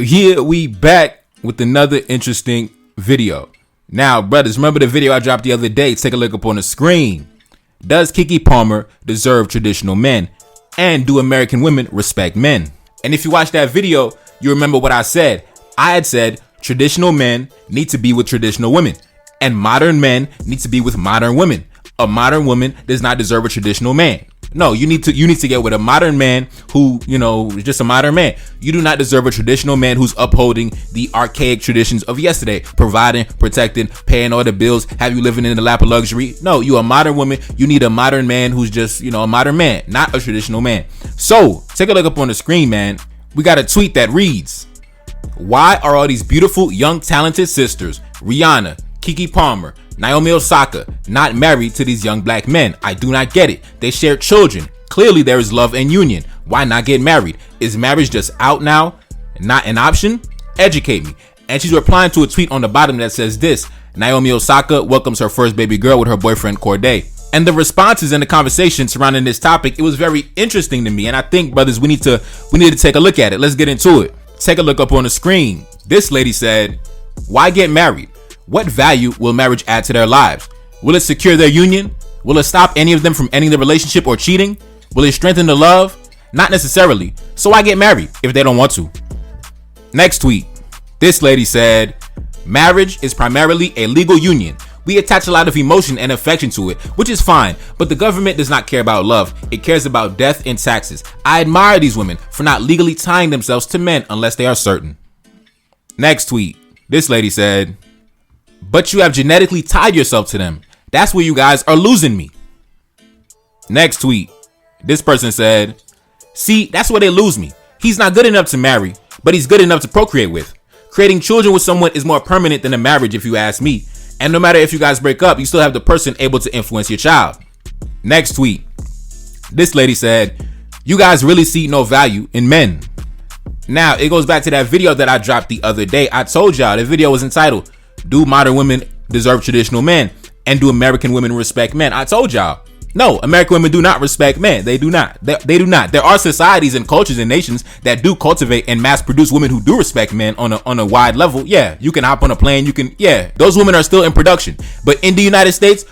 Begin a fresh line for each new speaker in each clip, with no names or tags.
Here we back with another interesting video. Now, brothers, remember the video I dropped the other day? Take a look up on the screen. Does Keke Palmer deserve traditional men? And do American women respect men? And if you watch that video, you remember what I said. I had said traditional men need to be with traditional women, and modern men need to be with modern women. A modern woman does not deserve a traditional man. No, you need to get with a modern man who, is just a modern man. You do not deserve a traditional man who's upholding the archaic traditions of yesterday, providing, protecting, paying all the bills, have you living in the lap of luxury. No, you a modern woman. You need a modern man who's just, a modern man, not a traditional man. So take a look up on the screen, man. We got a tweet that reads, "Why are all these beautiful, young, talented sisters, Rihanna, Keke Palmer, Naomi Osaka, not married to these young black men? I do not get it. They share children. Clearly there is love and union. Why not get married? Is marriage just out now? Not an option? Educate me." And she's replying to a tweet on the bottom that says this: "Naomi Osaka welcomes her first baby girl with her boyfriend Corday." And the responses and the conversation surrounding this topic, it was very interesting to me. And I think, brothers, we need to take a look at it. Let's get into it. Take a look up on the screen. This lady said, "Why get married? What value will marriage add to their lives? Will it secure their union? Will it stop any of them from ending the relationship or cheating? Will it strengthen the love? Not necessarily. So why get married if they don't want to?" Next tweet. This lady said, "Marriage is primarily a legal union. We attach a lot of emotion and affection to it, which is fine, but the government does not care about love. It cares about death and taxes. I admire these women for not legally tying themselves to men unless they are certain." Next tweet. This lady said, "But you have genetically tied yourself to them. That's where you guys are losing me." Next tweet. This person said, "See, that's where they lose me. He's not good enough to marry, but he's good enough to procreate with. Creating children with someone is more permanent than a marriage if you ask me. And no matter if you guys break up, you still have the person able to influence your child." Next tweet. This lady said, "You guys really see no value in men." Now, it goes back to that video that I dropped the other day. I told y'all the video was entitled, "Do modern women deserve traditional men? And do American women respect men?" I told y'all, no, American women do not respect men. They do not. They do not. There are societies and cultures and nations that do cultivate and mass produce women who do respect men on a wide level. Yeah, you can hop on a plane. Those women are still in production. But in the United States,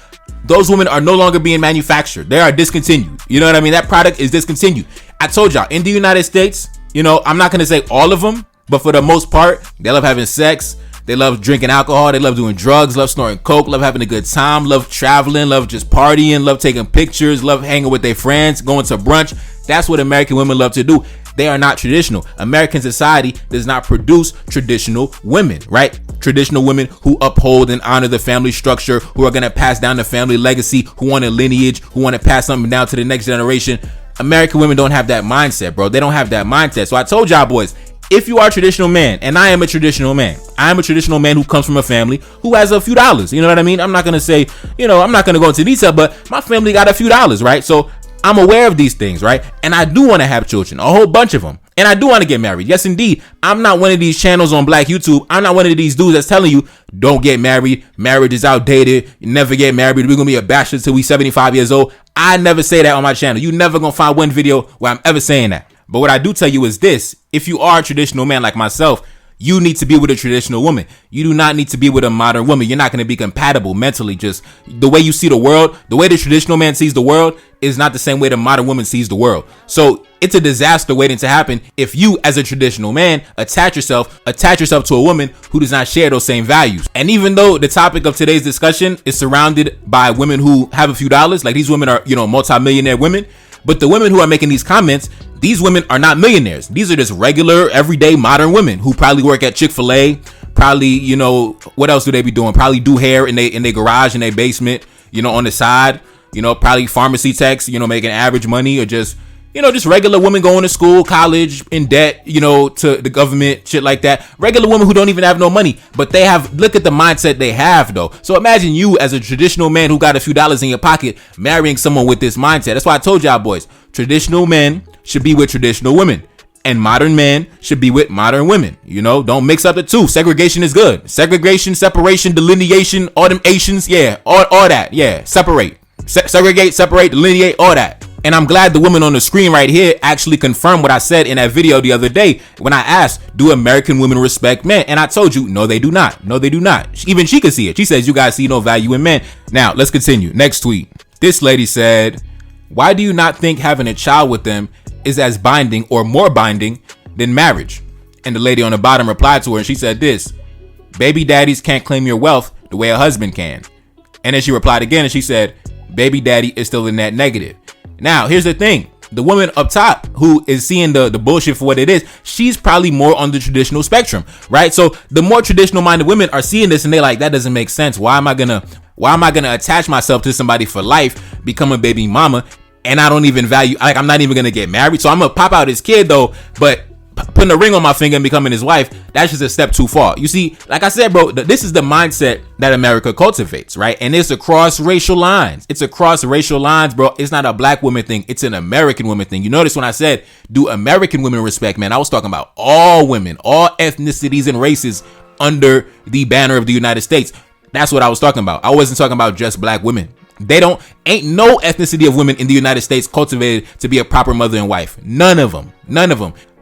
those women are no longer being manufactured. They are discontinued. You know what I mean? That product is discontinued. I told y'all, in the United States, I'm not going to say all of them, but for the most part, they love having sex. They love drinking alcohol. They love doing drugs, love snorting coke, love having a good time, love traveling, love just partying, love taking pictures, love hanging with their friends, going to brunch. That's what American women love to do. They are not traditional. American society does not produce traditional women, right? Traditional women who uphold and honor the family structure, who are going to pass down the family legacy, who want a lineage, who want to pass something down to the next generation. American women don't have that mindset, bro. They don't have that mindset. So I told y'all boys, if you are a traditional man, and I am a traditional man who comes from a family who has a few dollars. You know what I mean? I'm not going to say, I'm not going to go into detail, but my family got a few dollars, right? So I'm aware of these things, right? And I do want to have children, a whole bunch of them. And I do want to get married. Yes, indeed. I'm not one of these channels on Black YouTube. I'm not one of these dudes that's telling you, don't get married. Marriage is outdated. You never get married. We're going to be a bachelor till we 75 years old. I never say that on my channel. You never going to find one video where I'm ever saying that. But what I do tell you is this: if you are a traditional man like myself, you need to be with a traditional woman. You do not need to be with a modern woman. You're not going to be compatible mentally. Just the way you see the world, the way the traditional man sees the world is not the same way the modern woman sees the world. So it's a disaster waiting to happen if you, as a traditional man, attach yourself to a woman who does not share those same values. And even though the topic of today's discussion is surrounded by women who have a few dollars, like these women are, multi-millionaire women, but the women who are making these comments, these women are not millionaires. These are just regular, everyday, modern women who probably work at Chick-fil-A. Probably, what else do they be doing? Probably do hair in their garage, in their basement, on the side. Probably pharmacy techs, making average money, or just regular women going to school, college, in debt, to the government, shit like that. Regular women who don't even have no money, but look at the mindset they have, though. So imagine you as a traditional man who got a few dollars in your pocket marrying someone with this mindset. That's why I told y'all boys, traditional men should be with traditional women, and modern men should be with modern women. Don't mix up the two. Segregation is good. Segregation, separation, delineation, all them Asians, yeah, all that, yeah. Separate, segregate, separate, delineate, all that. And I'm glad the woman on the screen right here actually confirmed what I said in that video the other day when I asked, do American women respect men? And I told you, no, they do not. No, they do not. Even she could see it. She says, you guys see no value in men. Now, let's continue. Next tweet. This lady said, why do you not think having a child with them is as binding or more binding than marriage? And the lady on the bottom replied to her and she said this, baby daddies can't claim your wealth the way a husband can. And then she replied again and she said, baby daddy is still in that negative. Now, here's the thing. The woman up top who is seeing the bullshit for what it is, she's probably more on the traditional spectrum, right? So the more traditional minded women are seeing this and they're like, that doesn't make sense. Why am I gonna attach myself to somebody for life, become a baby mama, and I don't even value, like I'm not even gonna get married. So I'm gonna pop out his kid though, but putting a ring on my finger and becoming his wife, that's just a step too far. You see, like I said, bro, this is the mindset that America cultivates, right? And it's across racial lines. It's across racial lines, bro. It's not a black woman thing. It's an American woman thing. You notice when I said, do American women respect men? I was talking about all women, all ethnicities and races under the banner of the United States. That's what I was talking about. I wasn't talking about just black women. Ain't no ethnicity of women in the United States cultivated to be a proper mother and wife. None of them.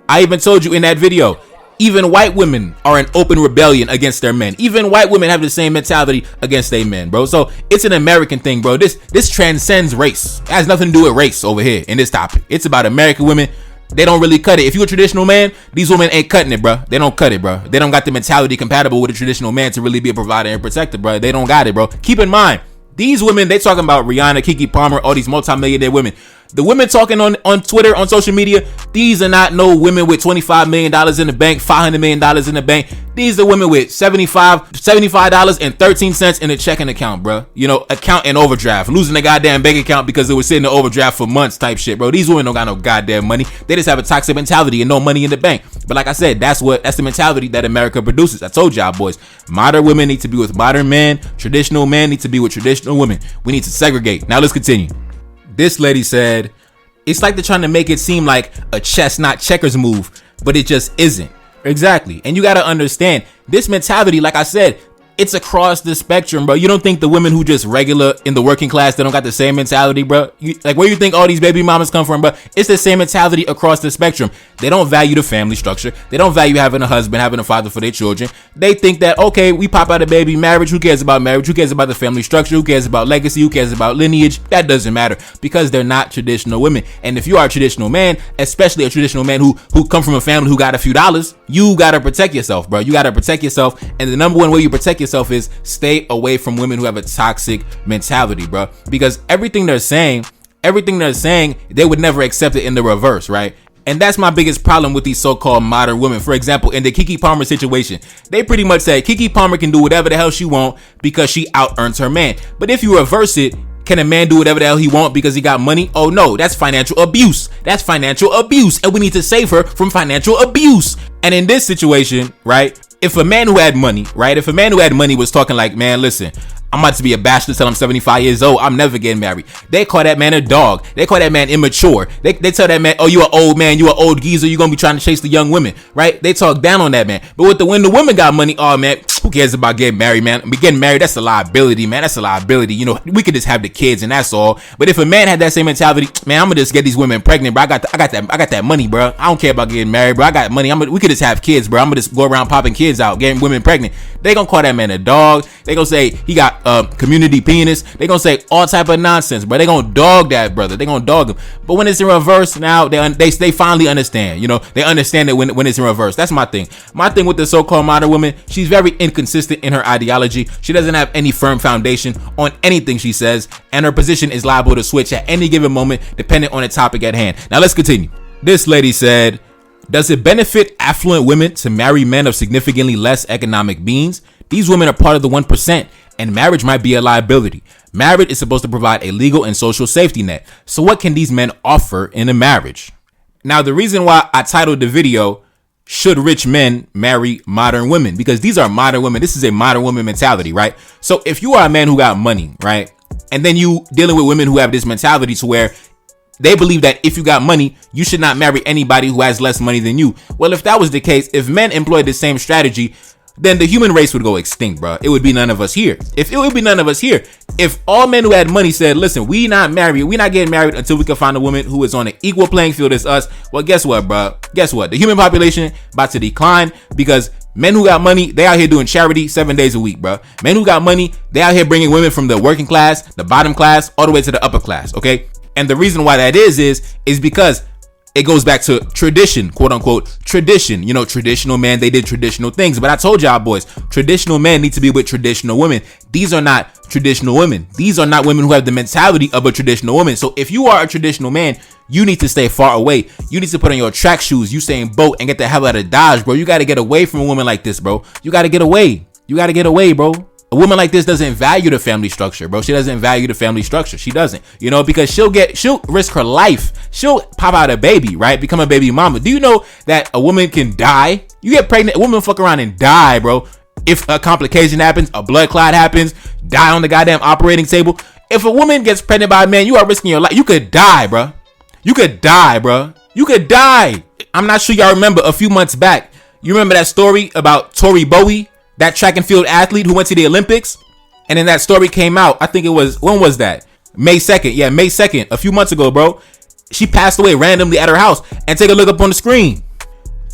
I even told you in that video, even white women are in open rebellion against their men. Even white women have the same mentality against their men, bro. So it's an American thing, bro. This transcends race. It has nothing to do with race over here in this topic. It's about American women. They don't really cut it. If you're a traditional man, these women ain't cutting it, bro. They don't cut it, bro. They don't got the mentality compatible with a traditional man to really be a provider and protector, bro. They don't got it, bro. Keep in mind, these women, they talking about Rihanna, Keke Palmer, all these multi-millionaire women. The women talking on Twitter, on social media, these are not no women with $25 million in the bank, $500 million in the bank. These are women with $75.13 in a checking account, bro. You know, account in overdraft, losing their goddamn bank account because it was sitting in overdraft for months type shit, bro. These women don't got no goddamn money. They just have a toxic mentality and no money in the bank. But like I said, that's the mentality that America produces. I told y'all boys, modern women need to be with modern men. Traditional men need to be with traditional women. We need to segregate. Now let's continue. This lady said, it's like they're trying to make it seem like a chess, not checkers move, but it just isn't. Exactly. And you got to understand this mentality, like I said, it's across the spectrum, bro. You don't think the women who just regular in the working class, they don't got the same mentality, bro? Like where you think all these baby mamas come from, bro? It's the same mentality across the spectrum. They don't value the family structure. They don't value having a husband, having a father for their children. They think that, okay, we pop out a baby, marriage. Who cares about marriage? Who cares about the family structure? Who cares about legacy? Who cares about lineage? That doesn't matter because they're not traditional women. And if you are a traditional man, especially a traditional man who come from a family who got a few dollars, you got to protect yourself, bro. You got to protect yourself. And the number one way you protect yourself is stay away from women who have a toxic mentality, bro. Because everything they're saying, they would never accept it in the reverse, right? And that's my biggest problem with these so-called modern women. For example, in the Keke Palmer situation, they pretty much say Keke Palmer can do whatever the hell she want because she out-earns her man. But if you reverse it, can a man do whatever the hell he want because he got money? Oh no, that's financial abuse. That's financial abuse. And we need to save her from financial abuse. And in this situation, right, if a man who had money, was talking like, man, listen, I'm about to be a bachelor till I'm 75 years old. I'm never getting married. They call that man a dog. They call that man immature. They tell that man, oh, you an old man. You an old geezer. You going to be trying to chase the young women, right? They talk down on that man. But when the women got money, oh, man, who cares about getting married, man? Getting married, that's a liability, man. That's a liability. You know, we could just have the kids and that's all. But if a man had that same mentality, man, I'm going to just get these women pregnant, bro. I got that money, bro. I don't care about getting married, bro. I got money. We could just have kids, bro. I'm going to just go around popping kids out, getting women pregnant. They going to call that man a dog. They going to say he got community penis. They gonna say all type of nonsense, bro. They gonna dog that brother. They gonna dog him. But when it's in reverse, now they finally understand. You know, they understand it when it's in reverse. That's my thing. My thing with the so-called modern woman, she's very inconsistent in her ideology. She doesn't have any firm foundation on anything she says, and her position is liable to switch at any given moment, depending on the topic at hand. Now let's continue. This lady said, does it benefit affluent women to marry men of significantly less economic means? These women are part of the 1%. And marriage might be a liability. Marriage is supposed to provide a legal and social safety net. So what can these men offer in a marriage? Now, the reason why I titled the video, Should Rich Men Marry Modern Women? Because these are modern women. This is a modern woman mentality, right? So if you are a man who got money, right? And then you dealing with women who have this mentality to where they believe that if you got money, you should not marry anybody who has less money than you. Well, if that was the case, if men employed the same strategy, then the human race would go extinct, bro. It would be none of us here. If all men who had money said, listen, we not getting married until we can find a woman who is on an equal playing field as us. Well, guess what, bro? Guess what? The human population about to decline because men who got money, they out here doing charity 7 days a week, bro. Men who got money, they out here bringing women from the working class, the bottom class, all the way to the upper class, okay? And the reason why that is because it goes back to tradition, quote unquote, tradition. You know, traditional men, they did traditional things. But I told y'all boys, traditional men need to be with traditional women. These are not traditional women. These are not women who have the mentality of a traditional woman. So if you are a traditional man, you need to stay far away. You need to put on your track shoes, Usain Bolt, and get the hell out of Dodge, bro. You got to get away from a woman like this, bro. You got to get away. You got to get away, bro. A woman like this doesn't value the family structure, bro. She doesn't value the family structure. She doesn't, you know, because she'll risk her life. She'll pop out a baby, right? Become a baby mama. Do you know that a woman can die? You get pregnant, a woman fuck around and die, bro. If a complication happens, a blood clot happens, die on the goddamn operating table. If a woman gets pregnant by a man, you are risking your life. You could die, bro. You could die, bro. You could die. I'm not sure y'all remember a few months back. You remember that story about Tori Bowie? That track and field athlete who went to the Olympics? And then that story came out. I think it was, when was that? May 2nd. Yeah, May 2nd. A few months ago, bro. She passed away randomly at her house. And take a look up on the screen.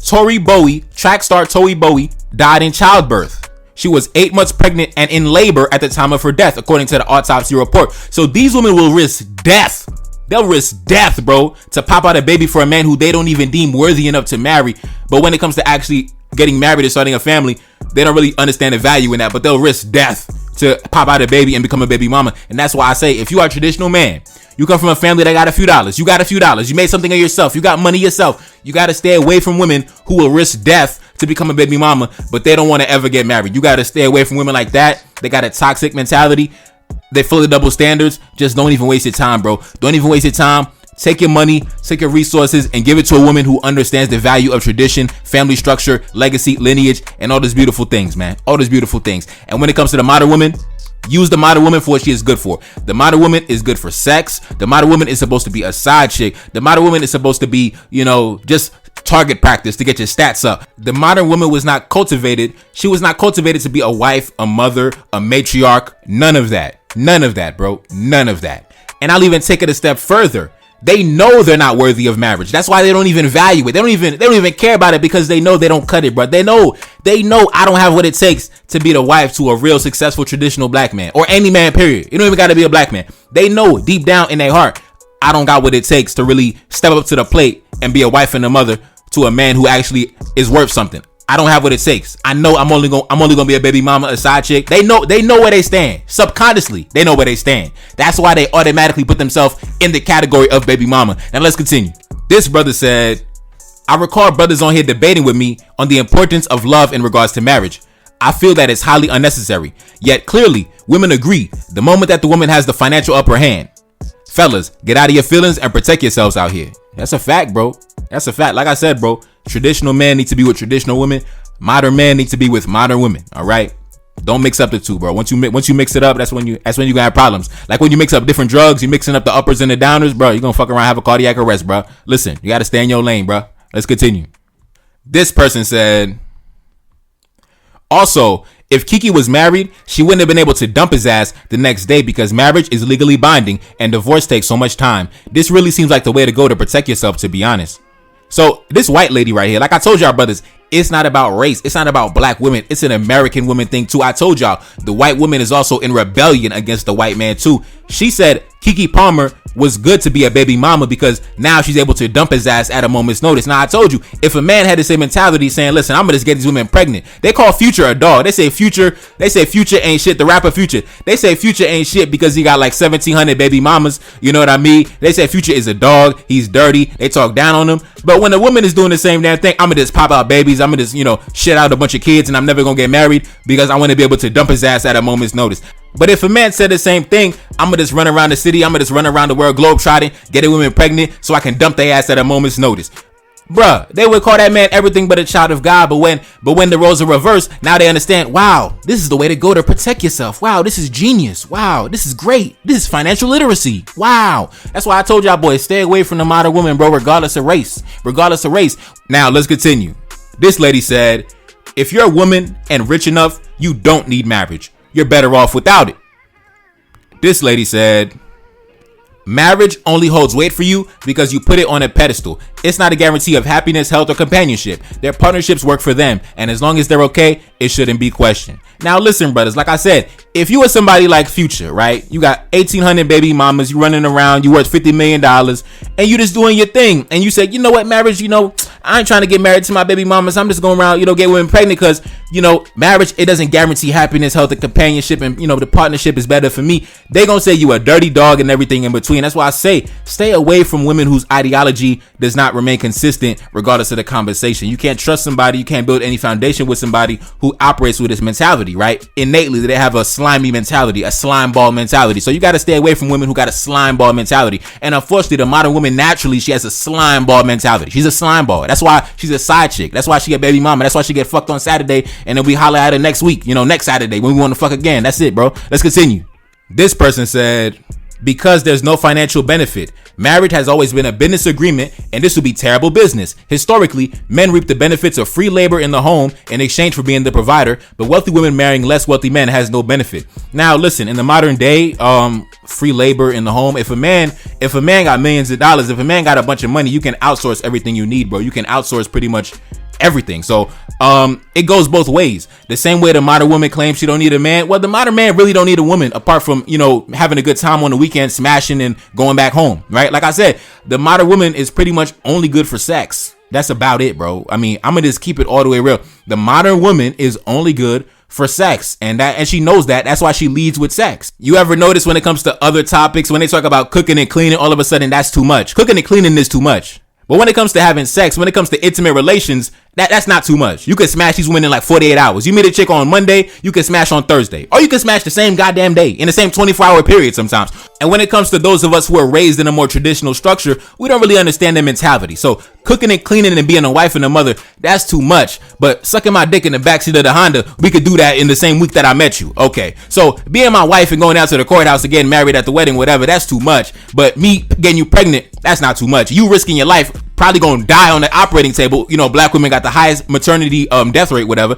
Tori Bowie, track star Tori Bowie, died in childbirth. She was 8 months pregnant and in labor at the time of her death, according to the autopsy report. So these women will risk death. They'll risk death, bro, to pop out a baby for a man who they don't even deem worthy enough to marry. But when it comes to actually getting married and starting a family, they don't really understand the value in that, but they'll risk death to pop out a baby and become a baby mama. And that's why I say, if you are a traditional man, you come from a family that got a few dollars, you made something of yourself, you got money yourself, you got to stay away from women who will risk death to become a baby mama, but they don't want to ever get married. You got to stay away from women like that. They got a toxic mentality. They full of double standards. Just don't even waste your time, bro. Don't even waste your time. Take your money, take your resources, and give it to a woman who understands the value of tradition, family structure, legacy, lineage, and all those beautiful things, man. All those beautiful things. And when it comes to the modern woman, use the modern woman for what she is good for. The modern woman is good for sex. The modern woman is supposed to be a side chick. The modern woman is supposed to be, you know, just target practice to get your stats up. The modern woman was not cultivated. She was not cultivated to be a wife, a mother, a matriarch. None of that. None of that, bro. None of that. And I'll even take it a step further. They know they're not worthy of marriage. That's why they don't even value it. They don't even care about it, because they know they don't cut it, bro. They know I don't have what it takes to be the wife to a real successful traditional black man, or any man, period. You don't even got to be a black man. They know deep down in their heart, I don't got what it takes to really step up to the plate and be a wife and a mother to a man who actually is worth something. I don't have what it takes. I know I'm only gonna be a baby mama, a side chick. They know where they stand. Subconsciously, they know where they stand. That's why they automatically put themselves in the category of baby mama. Now let's continue. This brother said, I recall brothers on here debating with me on the importance of love in regards to marriage. I feel that it's highly unnecessary. Yet clearly, women agree the moment that the woman has the financial upper hand. Fellas, get out of your feelings and protect yourselves out here. That's a fact, bro. That's a fact. Like I said, bro, traditional men need to be with traditional women. Modern men need to be with modern women. All right. Don't mix up the two, bro. Once you mix it up, that's when you gonna have problems. Like when you mix up different drugs, you mixing up the uppers and the downers, bro. You're gonna fuck around, have a cardiac arrest, bro. Listen, you gotta stay in your lane, bro. Let's continue. This person said, also, if Kiki was married, she wouldn't have been able to dump his ass the next day, because marriage is legally binding and divorce takes so much time. This really seems like the way to go to protect yourself, to be honest. So this white lady right here, like I told y'all, brothers, it's not about race. It's not about black women. It's an American woman thing too. I told y'all, the white woman is also in rebellion against the white man too. She said Keke Palmer was good to be a baby mama because now she's able to dump his ass at a moment's notice. Now I told you, if a man had the same mentality saying, listen, I'm gonna just get these women pregnant. They call Future a dog. They say Future ain't shit. The rapper Future. They say Future ain't shit because he got like 1,700 baby mamas. You know what I mean? They say Future is a dog. He's dirty. They talk down on him. But when a woman is doing the same damn thing, I'm gonna just pop out babies. I'm gonna just, shit out a bunch of kids, and I'm never gonna get married because I want to be able to dump his ass at a moment's notice. But if a man said the same thing, I'm gonna just run around the city, I'm gonna just run around the world globetrotting, getting women pregnant so I can dump their ass at a moment's notice. Bruh, they would call that man everything but a child of God. But when the roles are reversed, now they understand, wow, this is the way to go to protect yourself. Wow, this is genius. Wow, this is great. This is financial literacy. Wow. That's why I told y'all boys, stay away from the modern woman, bro, regardless of race. Regardless of race. Now let's continue. This lady said, If you're a woman and rich enough, you don't need marriage. You're better off without it. This lady said, marriage only holds weight for you because you put it on a pedestal. It's not a guarantee of happiness, health, or companionship. Their partnerships work for them, and as long as they're okay, it shouldn't be questioned. Now listen, brothers, like I said, if you were somebody like Future, right? You got 1,800 baby mamas, you running around, you worth $50 million, and you just doing your thing, and you say, you know what, marriage, I ain't trying to get married to my baby mamas. I'm just going around, get women pregnant because, marriage, it doesn't guarantee happiness, health, and companionship, and, the partnership is better for me. They gonna say you a dirty dog and everything in between. That's why I say, stay away from women whose ideology does not remain consistent regardless of the conversation. You can't trust somebody, you can't build any foundation with somebody who operates with this mentality, right? Innately, they have a slimy mentality, a slime ball mentality. So you got to stay away from women who got a slime ball mentality. And unfortunately, the modern woman, naturally, she has a slime ball mentality. She's a slime ball. That's why she's a side chick. That's why she get baby mama. That's why she get fucked on Saturday, and then we holler at her next week, next Saturday when we want to fuck again. That's it, bro. Let's continue. This person said, because there's no financial benefit. Marriage has always been a business agreement, and this would be terrible business. Historically, men reap the benefits of free labor in the home in exchange for being the provider, but wealthy women marrying less wealthy men has no benefit. Now, listen, in the modern day, free labor in the home, if a man got millions of dollars, if a man got a bunch of money, you can outsource everything you need, bro. You can outsource pretty much everything. So it goes both ways. The same way the modern woman claims she don't need a man, well, the modern man really don't need a woman apart from having a good time on the weekend, smashing and going back home, right? Like I said, the modern woman is pretty much only good for sex. That's about it, bro. I mean, I'm gonna just keep it all the way real. The modern woman is only good for sex, and she knows that. That's why she leads with sex. You ever notice when it comes to other topics, when they talk about cooking and cleaning, all of a sudden that's too much. Cooking and cleaning is too much. But when it comes to having sex, when it comes to intimate relations, that's not too much. You can smash these women in like 48 hours. You meet a chick on Monday, you can smash on Thursday. Or you can smash the same goddamn day in the same 24-hour period sometimes. And when it comes to those of us who are raised in a more traditional structure, we don't really understand their mentality. So cooking and cleaning and being a wife and a mother, that's too much. But sucking my dick in the backseat of the Honda, we could do that in the same week that I met you. Okay, so being my wife and going down to the courthouse and getting married at the wedding, whatever, that's too much. But me getting you pregnant, that's not too much. You risking your life, probably gonna die on the operating table. Black women got the highest maternity death rate, whatever.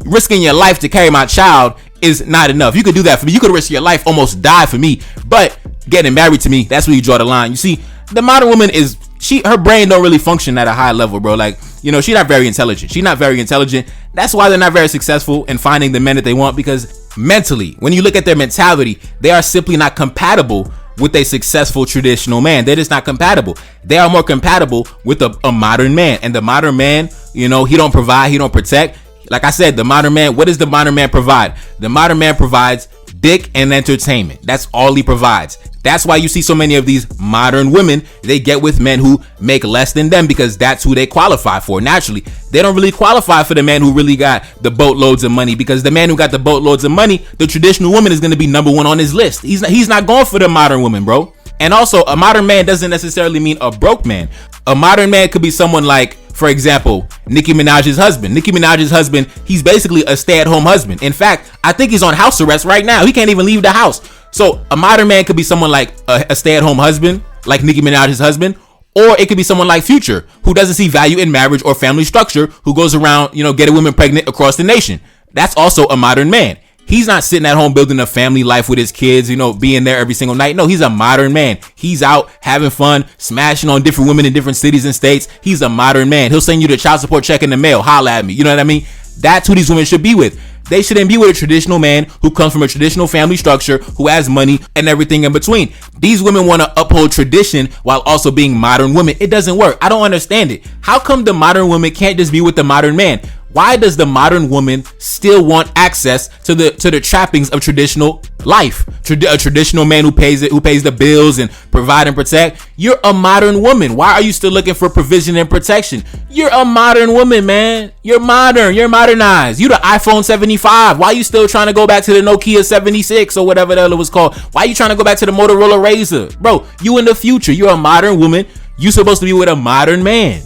Risking your life to carry my child is not enough. You could do that for me. You could risk your life, almost die for me. But getting married to me, that's where you draw the line. You see, the modern woman is, her brain don't really function at a high level, bro. Like, she's not very intelligent. She's not very intelligent. That's why they're not very successful in finding the men that they want, because mentally, when you look at their mentality, they are simply not compatible with a successful traditional man. They're just not compatible. They are more compatible with a modern man. And the modern man, he don't provide, he don't protect. Like I said, the modern man, what does the modern man provide? The modern man provides dick and entertainment. That's all he provides. That's why you see so many of these modern women, they get with men who make less than them, because that's who they qualify for. Naturally, they don't really qualify for the man who really got the boatloads of money, because the man who got the boatloads of money, the traditional woman is going to be number one on his list. He's not going for the modern woman, bro. And also, a modern man doesn't necessarily mean a broke man. A modern man could be someone like, for example, Nicki Minaj's husband. Nicki Minaj's husband, he's basically a stay-at-home husband. In fact, I think he's on house arrest right now. He can't even leave the house. So a modern man could be someone like a stay-at-home husband, like Nicki Minaj's husband, or it could be someone like Future, who doesn't see value in marriage or family structure, who goes around, getting women pregnant across the nation. That's also a modern man. He's not sitting at home building a family life with his kids, being there every single night. No, he's a modern man. He's out having fun, smashing on different women in different cities and states. He's a modern man. He'll send you the child support check in the mail. Holla at me. You know what I mean? That's who these women should be with. They shouldn't be with a traditional man who comes from a traditional family structure, who has money and everything in between. These women want to uphold tradition while also being modern women. It doesn't work. I don't understand it. How come the modern woman can't just be with the modern man? Why does the modern woman still want access to the trappings of traditional life? A traditional man who pays the bills and provide and protect. You're a modern woman. Why are you still looking for provision and protection? You're a modern woman, man. You're modern. You're modernized. You the iPhone 75. Why are you still trying to go back to the Nokia 76 or whatever the hell it was called? Why are you trying to go back to the Motorola Razr? Bro, you in the future. You're a modern woman. You're supposed to be with a modern man.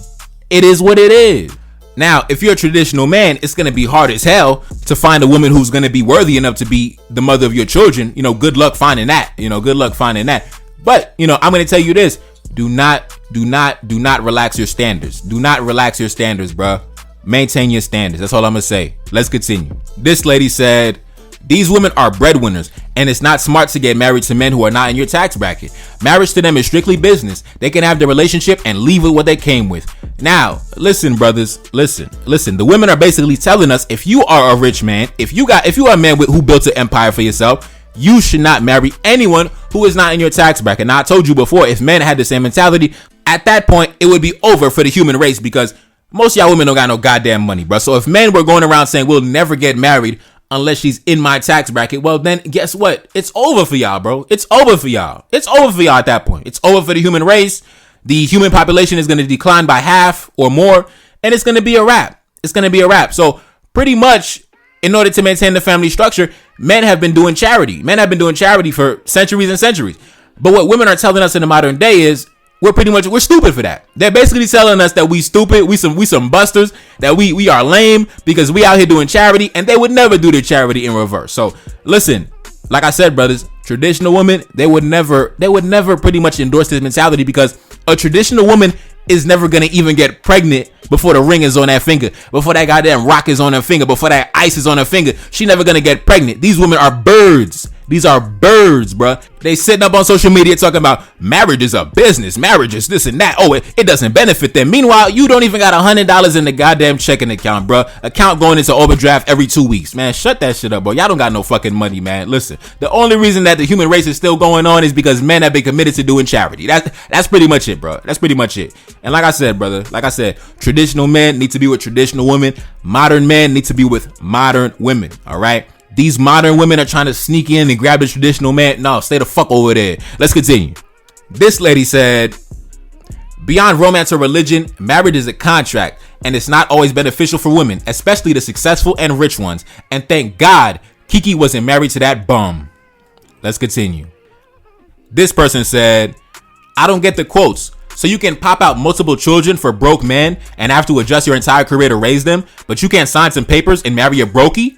It is what it is. Now, if you're a traditional man, it's going to be hard as hell to find a woman who's going to be worthy enough to be the mother of your children. Good luck finding that. Good luck finding that. But, I'm going to tell you this. Do not relax your standards. Do not relax your standards, bruh. maintain your standards. That's all I'm gonna say. Let's continue. This lady said, these women are breadwinners, and it's not smart to get married to men who are not in your tax bracket. Marriage to them is strictly business. They can have the relationship and leave with what they came with. Now, listen, brothers, listen. The women are basically telling us, if you are a rich man, if you are a man who built an empire for yourself, you should not marry anyone who is not in your tax bracket. Now, I told you before, if men had the same mentality, at that point, it would be over for the human race, because most of y'all women don't got no goddamn money, bro. So if men were going around saying we'll never get married unless she's in my tax bracket, well, then guess what? It's over for y'all, bro. It's over for y'all. It's over for y'all at that point. It's over for the human race. The human population is going to decline by half or more, and it's going to be a wrap. It's going to be a wrap. So pretty much, in order to maintain the family structure, men have been doing charity. Men have been doing charity for centuries and centuries. But what women are telling us in the modern day is we're stupid for that. They're basically telling us that we stupid, we some busters, that we are lame because we out here doing charity, and they would never do the charity in reverse. So listen, like I said, brothers, traditional women, they would never pretty much endorse this mentality, because a traditional woman is never gonna even get pregnant before the ring is on that finger, before that goddamn rock is on her finger, before that ice is on her finger. She never gonna get pregnant. These women are birds. These are birds, bruh. They sitting up on social media talking about marriage is a business, marriage is this and that. Oh, it doesn't benefit them. Meanwhile, you don't even got $100 in the goddamn checking account, bruh. Account going into overdraft every 2 weeks. Man, shut that shit up, bro. Y'all don't got no fucking money, man. Listen, the only reason that the human race is still going on is because men have been committed to doing charity. That's pretty much it, bro. That's pretty much it. And like I said, brother, traditional men need to be with traditional women. Modern men need to be with modern women, all right? These modern women are trying to sneak in and grab the traditional man. No, stay the fuck over there. Let's continue. This lady said, beyond romance or religion, marriage is a contract, and it's not always beneficial for women, especially the successful and rich ones. And thank God Kiki wasn't married to that bum. Let's continue. This person said, I don't get the quotes. So you can pop out multiple children for broke men and have to adjust your entire career to raise them, but you can't sign some papers and marry a brokey?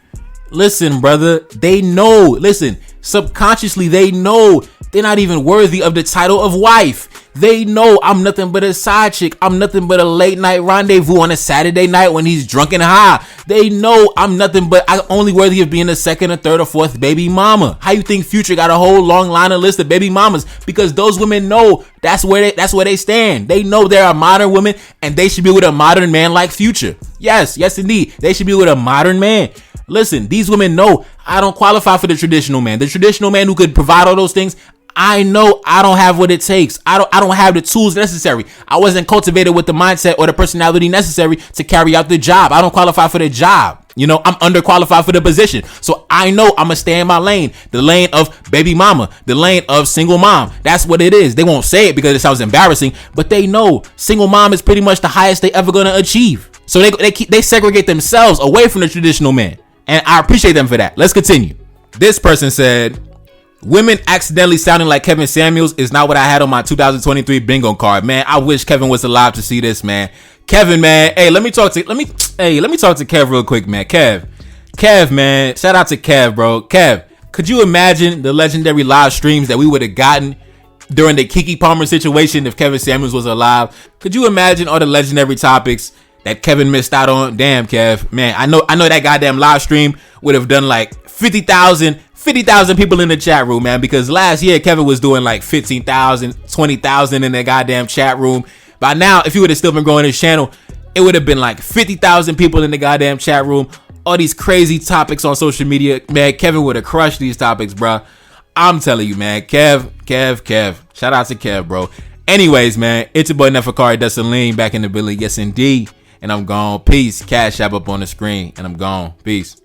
Listen, brother, they know. Listen, subconsciously, they know they're not even worthy of the title of wife. They know I'm nothing but a side chick. I'm nothing but a late night rendezvous on a Saturday night when he's drunk and high. They know I'm nothing but I'm only worthy of being a second or third or fourth baby mama. How you think Future got a whole long line of list of baby mamas? Because those women know that's where they stand. They know they're a modern woman, and they should be with a modern man like Future. Yes, indeed. They should be with a modern man. Listen, these women know I don't qualify for the traditional man. The traditional man who could provide all those things, I know I don't have what it takes. I don't have the tools necessary. I wasn't cultivated with the mindset or the personality necessary to carry out the job. I don't qualify for the job. You know, I'm underqualified for the position. So I know I'm going to stay in my lane, the lane of baby mama, the lane of single mom. That's what it is. They won't say it because it sounds embarrassing, but they know single mom is pretty much the highest they ever going to achieve. So they segregate themselves away from the traditional man. And I appreciate them for that. Let's continue. This person said, women accidentally sounding like Kevin Samuels is not what I had on my 2023 bingo card. Man, I wish Kevin was alive to see this, man. Kevin, man. Hey, let me talk to Kev real quick, man. Kev, man. Shout out to Kev, bro. Kev, could you imagine the legendary live streams that we would have gotten during the Keke Palmer situation if Kevin Samuels was alive? Could you imagine all the legendary topics that Kevin missed out on? Damn, Kev, man, I know that goddamn live stream would have done like 50,000 people in the chat room, man, because last year Kevin was doing like 15,000, 20,000 in the goddamn chat room. By now, if he would have still been growing his channel, it would have been like 50,000 people in the goddamn chat room. All these crazy topics on social media, man, Kevin would have crushed these topics, bro. I'm telling you, man, Kev. Shout out to Kev, bro. Anyways, man, it's your boy Nefakari Desaline back in the building. Yes, indeed. And I'm gone. Peace. Cash App up on the screen. And I'm gone. Peace.